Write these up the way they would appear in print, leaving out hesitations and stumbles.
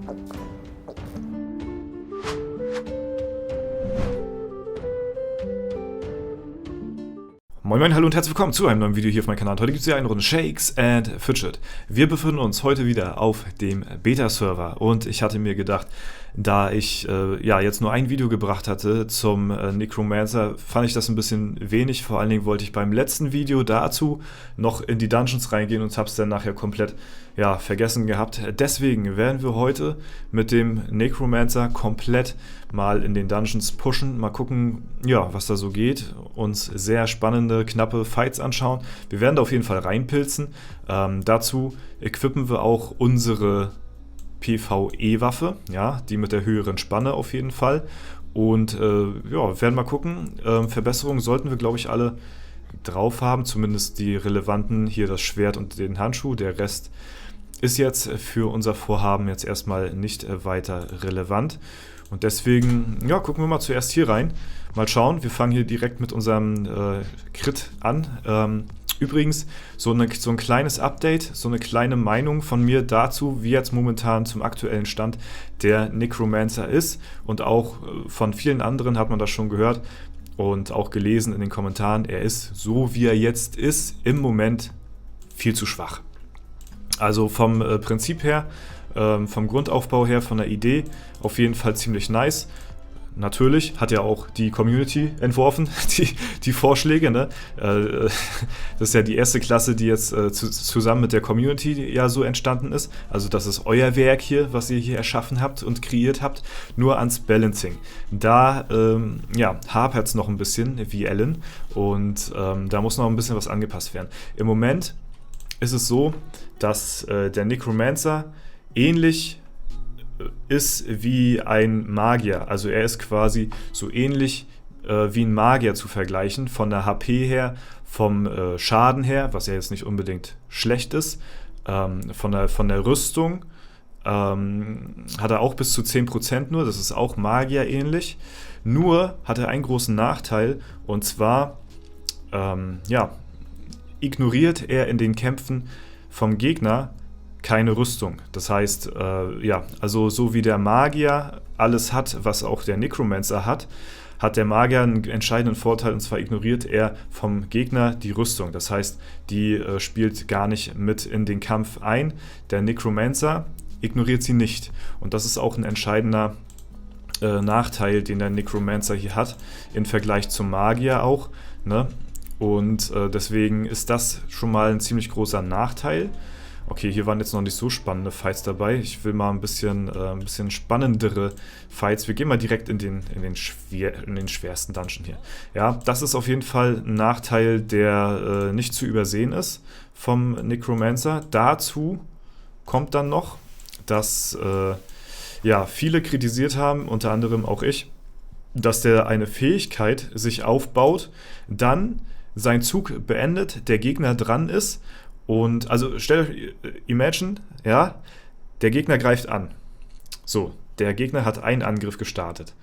Moin Moin, hallo und herzlich willkommen zu einem neuen Video hier auf meinem Kanal. Heute gibt es hier eine Runde Shakes and Fidget. Wir befinden uns heute wieder auf dem Beta-Server und ich hatte mir gedacht, da ich jetzt nur ein Video gebracht hatte zum Necromancer, fand ich das ein bisschen wenig. Vor allen Dingen wollte ich beim letzten Video dazu noch in die Dungeons reingehen und habe es dann nachher komplett vergessen gehabt. Deswegen werden wir heute mit dem Necromancer komplett mal in den Dungeons pushen, mal gucken, was da so geht, uns sehr spannende, knappe Fights anschauen. Wir werden da auf jeden Fall reinpilzen. Dazu equippen wir auch unsere PvE-Waffe, die mit der höheren Spanne auf jeden Fall. Und werden mal gucken. Verbesserungen sollten wir, glaube ich, alle drauf haben, zumindest die relevanten, hier das Schwert und den Handschuh. Der Rest ist jetzt für unser Vorhaben jetzt erstmal nicht weiter relevant. Und deswegen, gucken wir mal zuerst hier rein. Mal schauen, wir fangen hier direkt mit unserem Crit an. Übrigens, so ein kleines Update, so eine kleine Meinung von mir dazu, wie jetzt momentan zum aktuellen Stand der Necromancer ist. Und auch von vielen anderen hat man das schon gehört und auch gelesen in den Kommentaren. Er ist, so wie er jetzt ist, im Moment viel zu schwach. Also vom Prinzip her, vom Grundaufbau her, von der Idee auf jeden Fall ziemlich nice. Natürlich hat ja auch die Community entworfen, die Vorschläge. Ne? Das ist ja die erste Klasse, die jetzt zusammen mit der Community so entstanden ist. Also das ist euer Werk hier, was ihr hier erschaffen habt und kreiert habt. Nur ans Balancing. Da hapert es noch ein bisschen, wie Ellen. Und da muss noch ein bisschen was angepasst werden. Im Moment ist es so, dass der Necromancer ähnlich ist wie ein Magier. Also er ist quasi so ähnlich wie ein Magier zu vergleichen, von der HP her, vom Schaden her, was ja jetzt nicht unbedingt schlecht ist, von der Rüstung hat er auch bis zu 10% nur, das ist auch Magier ähnlich. Nur hat er einen großen Nachteil, und zwar ignoriert er in den Kämpfen vom Gegner keine Rüstung. Das heißt, also so wie der Magier alles hat, was auch der Necromancer hat, hat der Magier einen entscheidenden Vorteil, und zwar ignoriert er vom Gegner die Rüstung. Das heißt, die spielt gar nicht mit in den Kampf ein. Der Necromancer ignoriert sie nicht. Und das ist auch ein entscheidender Nachteil, den der Necromancer hier hat, im Vergleich zum Magier auch. Ne? Und deswegen ist das schon mal ein ziemlich großer Nachteil. Okay, hier waren jetzt noch nicht so spannende Fights dabei. Ich will mal ein bisschen spannendere Fights. Wir gehen mal direkt in den schwersten Dungeon hier. Ja, das ist auf jeden Fall ein Nachteil, der nicht zu übersehen ist vom Necromancer. Dazu kommt dann noch, dass viele kritisiert haben, unter anderem auch ich, dass der eine Fähigkeit sich aufbaut, dann sein Zug beendet, der Gegner dran ist. Und also stellt euch, imagine, der Gegner greift an. So, der Gegner hat einen Angriff gestartet.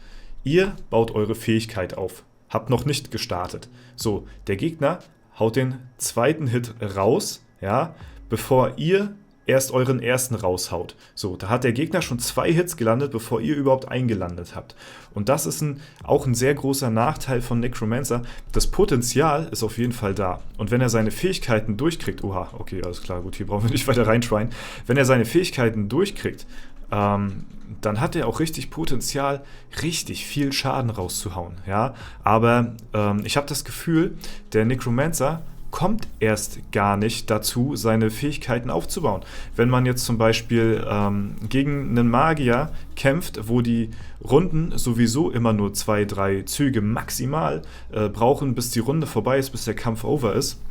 Ihr baut eure Fähigkeit auf, habt noch nicht gestartet. So, der Gegner haut den zweiten Hit raus, bevor ihr erst euren ersten raushaut. So, da hat der Gegner schon 2 Hits gelandet, bevor ihr überhaupt eingelandet habt. Und das ist auch ein sehr großer Nachteil von Necromancer. Das Potenzial ist auf jeden Fall da. Und wenn er seine Fähigkeiten durchkriegt, okay, alles klar, gut, hier brauchen wir nicht weiter reinschreien. Wenn er seine Fähigkeiten durchkriegt, dann hat er auch richtig Potenzial, richtig viel Schaden rauszuhauen. Aber ich habe das Gefühl, der Necromancer kommt erst gar nicht dazu, seine Fähigkeiten aufzubauen. Wenn man jetzt zum Beispiel gegen einen Magier kämpft, wo die Runden sowieso immer nur 2, 3 Züge maximal brauchen, bis die Runde vorbei ist, bis der Kampf over ist,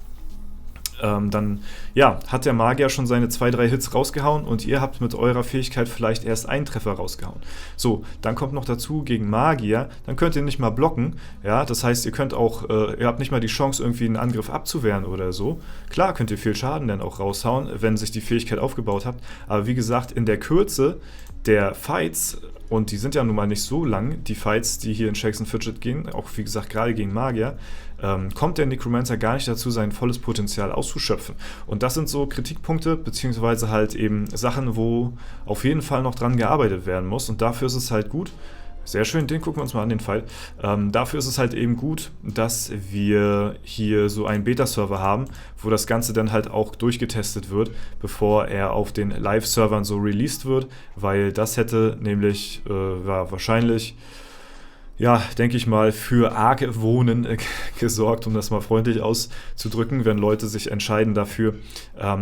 dann hat der Magier schon seine 2, 3 Hits rausgehauen und ihr habt mit eurer Fähigkeit vielleicht erst einen Treffer rausgehauen. So, dann kommt noch dazu, gegen Magier, dann könnt ihr nicht mal blocken, das heißt, ihr könnt auch, ihr habt nicht mal die Chance, irgendwie einen Angriff abzuwehren oder so. Klar könnt ihr viel Schaden dann auch raushauen, wenn sich die Fähigkeit aufgebaut habt, aber wie gesagt, in der Kürze der Fights und die sind ja nun mal nicht so lang, die Fights, die hier in Shakes and Fidget gehen, auch wie gesagt gerade gegen Magier, kommt der Necromancer gar nicht dazu, sein volles Potenzial auszuschöpfen. Und das sind so Kritikpunkte, beziehungsweise halt eben Sachen, wo auf jeden Fall noch dran gearbeitet werden muss. Und dafür ist es halt gut. Sehr schön, den gucken wir uns mal an, den Fight. Dafür ist es halt eben gut, dass wir hier so einen Beta-Server haben, wo das Ganze dann halt auch durchgetestet wird, bevor er auf den Live-Servern so released wird, weil das hätte nämlich wahrscheinlich, ja, denke ich mal, für Argwohnen gesorgt, um das mal freundlich auszudrücken, wenn Leute sich entscheiden dafür,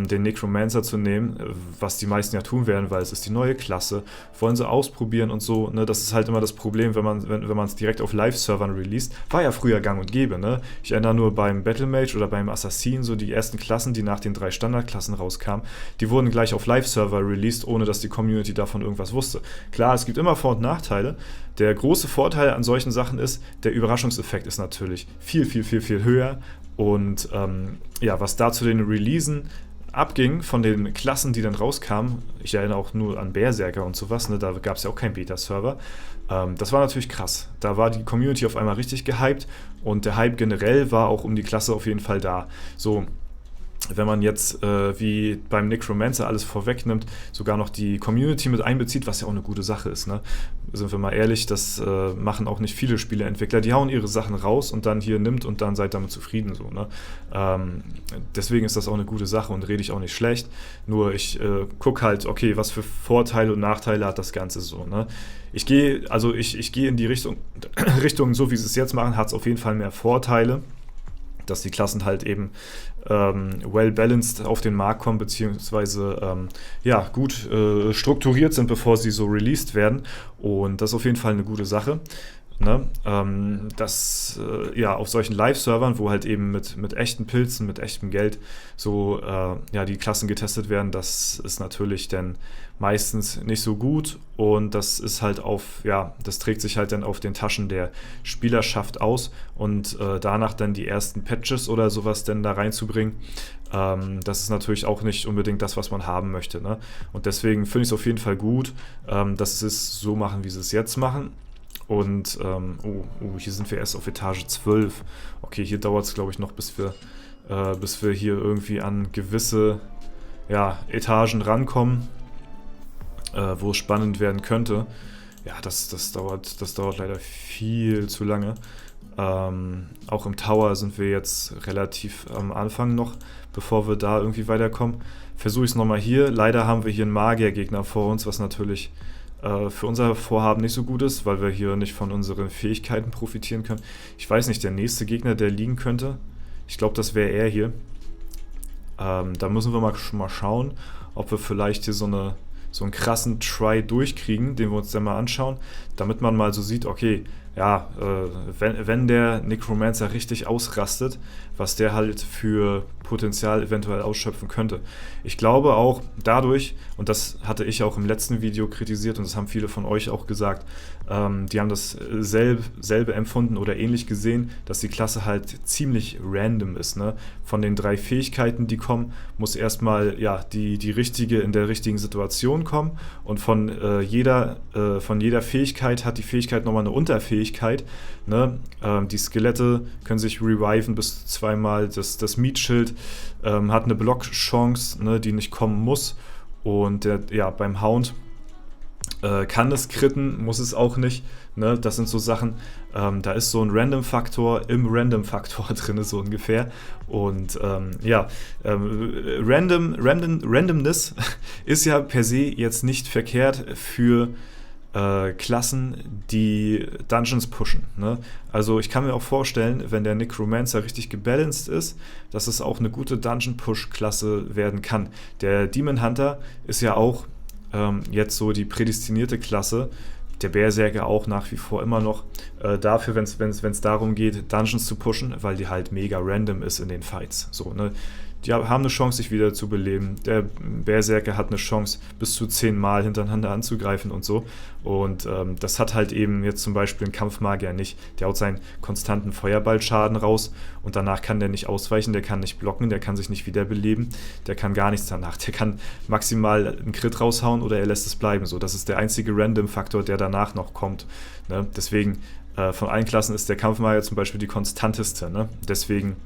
den Necromancer zu nehmen, was die meisten ja tun werden, weil es ist die neue Klasse, wollen sie ausprobieren und so, ne? Das ist halt immer das Problem, wenn man es direkt auf Live-Servern released, war ja früher gang und gäbe, ne? Ich erinnere nur beim Battlemage oder beim Assassin, so die ersten Klassen, die nach den 3 Standardklassen rauskamen, die wurden gleich auf Live-Server released, ohne dass die Community davon irgendwas wusste. Klar, es gibt immer Vor- und Nachteile. Der große Vorteil an solchen Sachen ist, der Überraschungseffekt ist natürlich viel, viel, viel, viel höher. Und ja, was da zu den Releasen abging von den Klassen, die dann rauskamen, ich erinnere auch nur an Berserker und sowas, ne, da gab es ja auch keinen Beta-Server, das war natürlich krass. Da war die Community auf einmal richtig gehypt und der Hype generell war auch um die Klasse auf jeden Fall da. So, wenn man jetzt wie beim Necromancer alles vorwegnimmt, sogar noch die Community mit einbezieht, was ja auch eine gute Sache ist, ne? Sind wir mal ehrlich, das machen auch nicht viele Spieleentwickler. Die hauen ihre Sachen raus und dann hier nimmt und dann seid damit zufrieden. So, ne? Deswegen ist das auch eine gute Sache und rede ich auch nicht schlecht. Nur ich gucke halt, okay, was für Vorteile und Nachteile hat das Ganze so, ne? Ich gehe in die Richtung, so wie sie es jetzt machen, hat es auf jeden Fall mehr Vorteile, dass die Klassen halt eben well-balanced auf den Markt kommen, beziehungsweise ja, gut strukturiert sind, bevor sie so released werden. Und das ist auf jeden Fall eine gute Sache. Ne? Ja, auf solchen Live-Servern, wo halt eben mit echten Pilzen, mit echtem Geld so ja, die Klassen getestet werden, das ist natürlich dann meistens nicht so gut und das ist halt das trägt sich halt dann auf den Taschen der Spielerschaft aus und danach dann die ersten Patches oder sowas dann da reinzubringen, das ist natürlich auch nicht unbedingt das, was man haben möchte, ne? Und deswegen finde ich es auf jeden Fall gut, dass sie es so machen, wie sie es jetzt machen. Und, hier sind wir erst auf Etage 12. Okay, hier dauert es, glaube ich, noch, bis wir hier irgendwie an gewisse Etagen rankommen, wo es spannend werden könnte. Ja, das dauert leider viel zu lange. Auch im Tower sind wir jetzt relativ am Anfang noch, bevor wir da irgendwie weiterkommen. Versuche ich es nochmal hier. Leider haben wir hier einen Magiergegner vor uns, was natürlich für unser Vorhaben nicht so gut ist, weil wir hier nicht von unseren Fähigkeiten profitieren können. Ich weiß nicht, der nächste Gegner, der liegen könnte, ich glaube, das wäre er hier. Da müssen wir mal schauen, ob wir vielleicht hier so einen krassen Try durchkriegen, den wir uns dann mal anschauen, damit man mal so sieht, okay, ja, wenn der Necromancer richtig ausrastet, was der halt für Potenzial eventuell ausschöpfen könnte. Ich glaube auch dadurch, und das hatte ich auch im letzten Video kritisiert und das haben viele von euch auch gesagt, die haben das selbe empfunden oder ähnlich gesehen, dass die Klasse halt ziemlich random ist, ne? Von den 3 Fähigkeiten, die kommen, muss erstmal die richtige in der richtigen Situation kommen und von jeder Fähigkeit hat die Fähigkeit nochmal eine Unterfähigkeit, ne? Die Skelette können sich reviven bis 2-mal, das Meat-Schild hat eine Block-Chance, ne, die nicht kommen muss und beim Hound kann es critten, muss es auch nicht. Ne? Das sind so Sachen, da ist so ein Random-Faktor im Random-Faktor drin, so ungefähr. Und Randomness ist ja per se jetzt nicht verkehrt für Klassen, die Dungeons pushen. Ne? Also ich kann mir auch vorstellen, wenn der Necromancer richtig gebalanced ist, dass es auch eine gute Dungeon-Push-Klasse werden kann. Der Demon Hunter ist ja auch jetzt so die prädestinierte Klasse, der Berserker auch nach wie vor immer noch dafür, wenn es darum geht, Dungeons zu pushen, weil die halt mega random ist in den Fights. So, ne? die haben eine Chance, sich wieder zu beleben. Der Berserker hat eine Chance, bis zu 10 Mal hintereinander anzugreifen und so. Und das hat halt eben jetzt zum Beispiel ein Kampfmagier nicht. Der haut seinen konstanten Feuerballschaden raus und danach kann der nicht ausweichen, der kann nicht blocken, der kann sich nicht wiederbeleben, der kann gar nichts danach. Der kann maximal einen Crit raushauen oder er lässt es bleiben. So, das ist der einzige Random-Faktor, der danach noch kommt. Ne? Deswegen, von allen Klassen ist der Kampfmagier zum Beispiel die konstanteste. Ne? Deswegen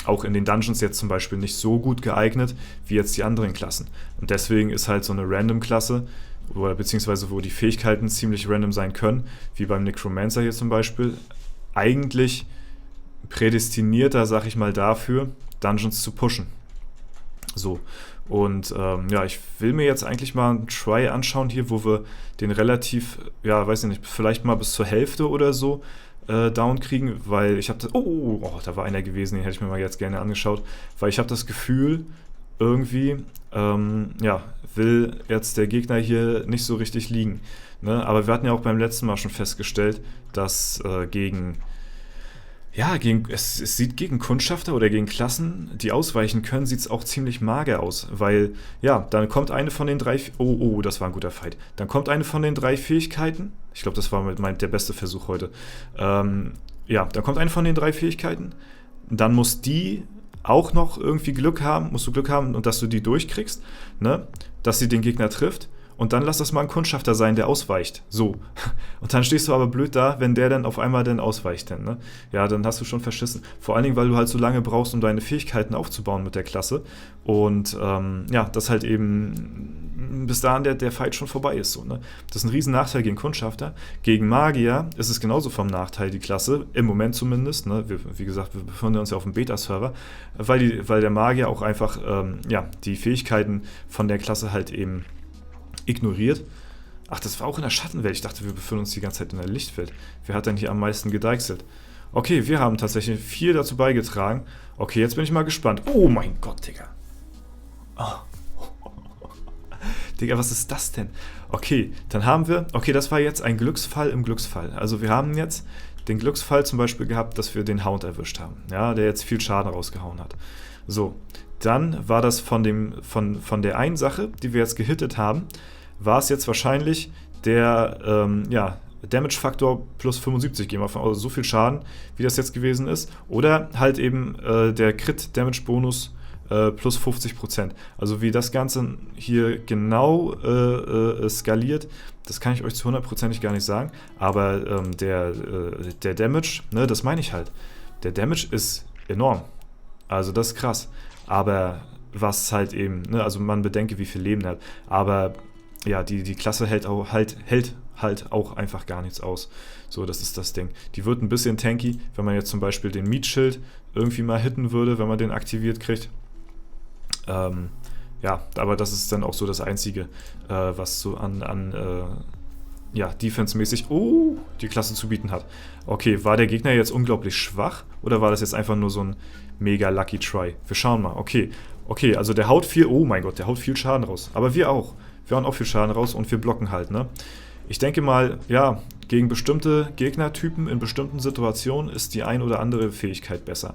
auch in den Dungeons jetzt zum Beispiel nicht so gut geeignet wie jetzt die anderen Klassen. Und deswegen ist halt so eine Random-Klasse, oder beziehungsweise wo die Fähigkeiten ziemlich random sein können, wie beim Necromancer hier zum Beispiel, eigentlich prädestinierter, sag ich mal, dafür, Dungeons zu pushen. So, und ja, ich will mir jetzt eigentlich mal einen Try anschauen hier, wo wir den relativ, ja, weiß ich nicht, vielleicht mal bis zur Hälfte oder so down kriegen, weil ich habe das, da war einer gewesen, den hätte ich mir mal jetzt gerne angeschaut, weil ich habe das Gefühl, irgendwie, ja, will jetzt der Gegner hier nicht so richtig liegen. Ne? Aber wir hatten ja auch beim letzten Mal schon festgestellt, dass es sieht gegen Kundschafter oder gegen Klassen, die ausweichen können, sieht es auch ziemlich mager aus, weil, ja, dann kommt eine von den 3, das war ein guter Fight, dann kommt eine von den 3 Fähigkeiten, ich glaube, das war der beste Versuch heute, dann kommt eine von den 3 Fähigkeiten, dann muss die auch noch irgendwie musst du Glück haben und dass du die durchkriegst, ne, dass sie den Gegner trifft. Und dann lass das mal ein Kundschafter sein, der ausweicht. So. Und dann stehst du aber blöd da, wenn der dann auf einmal dann ausweicht. Ne? Ja, dann hast du schon verschissen. Vor allen Dingen, weil du halt so lange brauchst, um deine Fähigkeiten aufzubauen mit der Klasse. Und das halt eben bis dahin der Fight schon vorbei ist. So, ne? Das ist ein riesen Nachteil gegen Kundschafter. Gegen Magier ist es genauso vom Nachteil, die Klasse. Im Moment zumindest. Ne? Wie gesagt, wir befinden uns ja auf dem Beta-Server. Weil der Magier auch einfach die Fähigkeiten von der Klasse halt eben ignoriert. Ach, das war auch in der Schattenwelt. Ich dachte, wir befinden uns die ganze Zeit in der Lichtwelt. Wer hat denn hier am meisten gedeichselt? Okay, wir haben tatsächlich viel dazu beigetragen. Okay, jetzt bin ich mal gespannt. Oh mein Gott, Digga. Oh. Digga, was ist das denn? Okay, dann haben wir... Okay, das war jetzt ein Glücksfall im Glücksfall. Also wir haben jetzt den Glücksfall zum Beispiel gehabt, dass wir den Hound erwischt haben. Ja, der jetzt viel Schaden rausgehauen hat. So, dann war das von der einen Sache, die wir jetzt gehittet haben, war es jetzt wahrscheinlich der Damage-Faktor plus 75, gehen wir von aus, so viel Schaden, wie das jetzt gewesen ist. Oder halt eben der Crit-Damage-Bonus plus 50%. Also wie das Ganze hier genau skaliert, das kann ich euch zu 100%ig gar nicht sagen. Aber der Damage, ne, das meine ich halt. Der Damage ist enorm. Also das ist krass. Aber was halt eben, ne, also man bedenke, wie viel Leben er hat. Aber ja, die Klasse hält halt auch einfach gar nichts aus. So, das ist das Ding. Die wird ein bisschen tanky, wenn man jetzt zum Beispiel den Meat-Schild irgendwie mal hitten würde, wenn man den aktiviert kriegt. Aber das ist dann auch so das Einzige, was so defense-mäßig die Klasse zu bieten hat. Okay, war der Gegner jetzt unglaublich schwach oder war das jetzt einfach nur so ein mega lucky try? Wir schauen mal. Okay, also der haut viel, oh mein Gott, der haut viel Schaden raus. Aber wir auch. Wir hauen auch viel Schaden raus und wir blocken halt, ne? Ich denke mal, ja, gegen bestimmte Gegnertypen in bestimmten Situationen ist die ein oder andere Fähigkeit besser.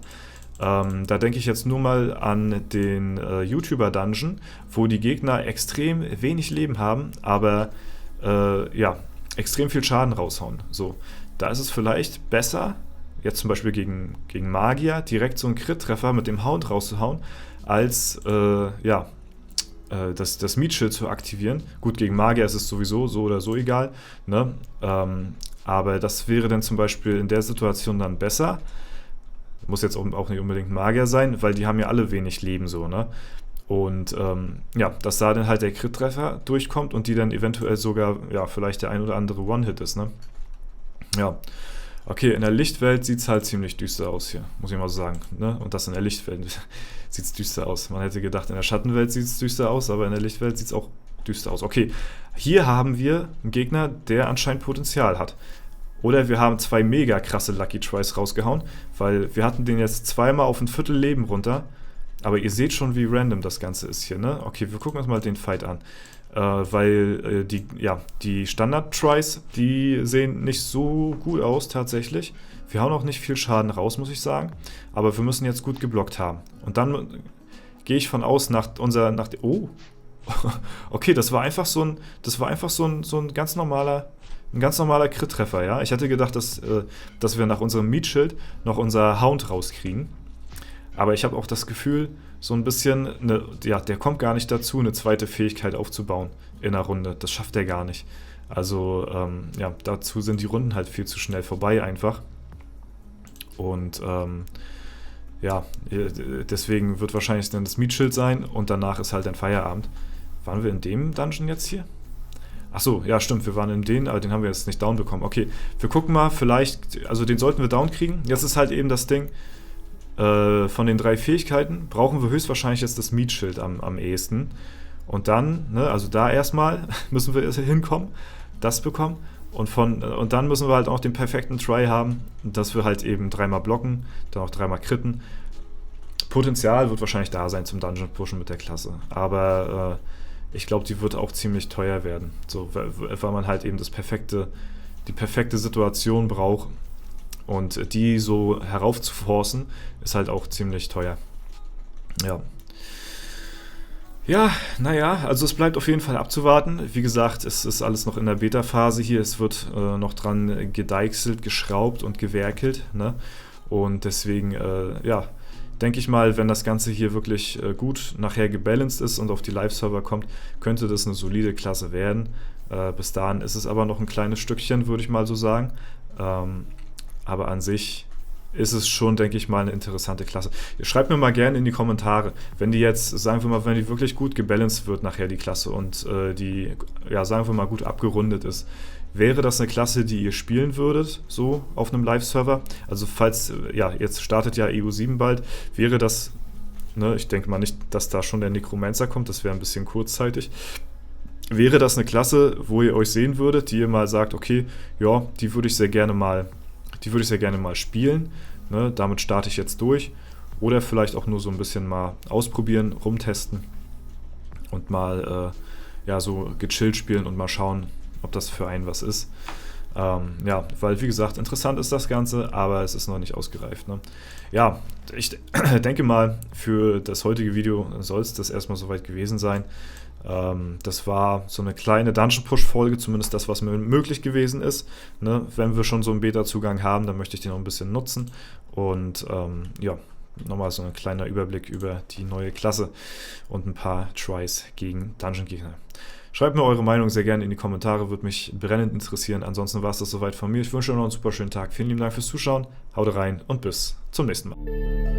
Da denke ich jetzt nur mal an den YouTuber-Dungeon, wo die Gegner extrem wenig Leben haben, aber extrem viel Schaden raushauen. So, da ist es vielleicht besser, jetzt zum Beispiel gegen Magier, direkt so einen Crit-Treffer mit dem Hound rauszuhauen, als das Meat-Schild zu aktivieren. Gut, gegen Magier ist es sowieso so oder so egal, ne? Aber das wäre dann zum Beispiel in der Situation dann besser. Muss jetzt auch nicht unbedingt Magier sein, weil die haben ja alle wenig Leben so, ne? Und dass da dann halt der Crit-Treffer durchkommt und die dann eventuell sogar, vielleicht der ein oder andere One-Hit ist, ne? Ja. Okay, in der Lichtwelt sieht es halt ziemlich düster aus hier, muss ich mal so sagen, ne? Und das in der Lichtwelt sieht es düster aus. Man hätte gedacht, in der Schattenwelt sieht es düster aus, aber in der Lichtwelt sieht es auch düster aus. Okay, hier haben wir einen Gegner, der anscheinend Potenzial hat. Oder wir haben 2 mega krasse Lucky Tries rausgehauen, weil wir hatten den jetzt zweimal auf ein Viertel Leben runter. Aber ihr seht schon, wie random das Ganze ist hier, ne? Okay, wir gucken uns mal den Fight an. Weil die Standard-Tries, die sehen nicht so gut aus tatsächlich. Wir hauen auch nicht viel Schaden raus, muss ich sagen. Aber wir müssen jetzt gut geblockt haben. Und dann gehe ich von aus, oh, okay, das war einfach so ein ganz normaler Crit-Treffer, ja. Ich hätte gedacht, dass wir nach unserem Meatschild noch unser Hound rauskriegen. Aber ich habe auch das Gefühl, so ein bisschen, der kommt gar nicht dazu, eine zweite Fähigkeit aufzubauen in einer Runde. Das schafft er gar nicht. Also, dazu sind die Runden halt viel zu schnell vorbei einfach. Und, deswegen wird wahrscheinlich dann das Meatschild sein und danach ist halt ein Feierabend. Waren wir in dem Dungeon jetzt hier? Achso, ja stimmt, wir waren in den, aber den haben wir jetzt nicht down bekommen. Okay, wir gucken mal, vielleicht, also den sollten wir down kriegen. Jetzt ist halt eben das Ding, von den 3 Fähigkeiten brauchen wir höchstwahrscheinlich jetzt das Meatschild am ehesten. Und dann, also da erstmal müssen wir hinkommen, das bekommen. Und dann müssen wir halt auch den perfekten Try haben, dass wir halt eben 3-mal blocken, dann auch 3-mal critten. Potenzial wird wahrscheinlich da sein zum Dungeon pushen mit der Klasse. Aber ich glaube, die wird auch ziemlich teuer werden. So, weil man halt eben die perfekte Situation braucht. Und die so heraufzuforcen, ist halt auch ziemlich teuer. Ja. Ja, naja, also es bleibt auf jeden Fall abzuwarten. Wie gesagt, es ist alles noch in der Beta-Phase hier. Es wird noch dran gedeichselt, geschraubt und gewerkelt. Ne? Und deswegen, denke ich mal, wenn das Ganze hier wirklich gut nachher gebalanced ist und auf die Live-Server kommt, könnte das eine solide Klasse werden. Bis dahin ist es aber noch ein kleines Stückchen, würde ich mal so sagen. Aber an sich ist es schon, denke ich mal, eine interessante Klasse. Schreibt mir mal gerne in die Kommentare, wenn die jetzt, sagen wir mal, wenn die wirklich gut gebalanced wird nachher, die Klasse, und sagen wir mal, gut abgerundet ist. Wäre das eine Klasse, die ihr spielen würdet, so auf einem Live-Server? Also falls, jetzt startet ja EU7 bald, wäre das, ich denke mal nicht, dass da schon der Necromancer kommt, das wäre ein bisschen kurzzeitig. Wäre das eine Klasse, wo ihr euch sehen würdet, die ihr mal sagt, okay, ja, die würde ich sehr gerne mal spielen, ne? Damit starte ich jetzt durch. Oder vielleicht auch nur so ein bisschen mal ausprobieren, rumtesten und mal so gechillt spielen und mal schauen, ob das für einen was ist. Weil wie gesagt, interessant ist das Ganze, aber es ist noch nicht ausgereift. Ne? Ja, ich denke mal, für das heutige Video soll es das erstmal soweit gewesen sein. Das war so eine kleine Dungeon-Push-Folge, zumindest das, was mir möglich gewesen ist. Ne? Wenn wir schon so einen Beta-Zugang haben, dann möchte ich den noch ein bisschen nutzen. Und nochmal so ein kleiner Überblick über die neue Klasse und ein paar Tries gegen Dungeon-Gegner. Schreibt mir eure Meinung sehr gerne in die Kommentare, würde mich brennend interessieren. Ansonsten war es das soweit von mir. Ich wünsche euch noch einen super schönen Tag. Vielen lieben Dank fürs Zuschauen, haut rein und bis zum nächsten Mal.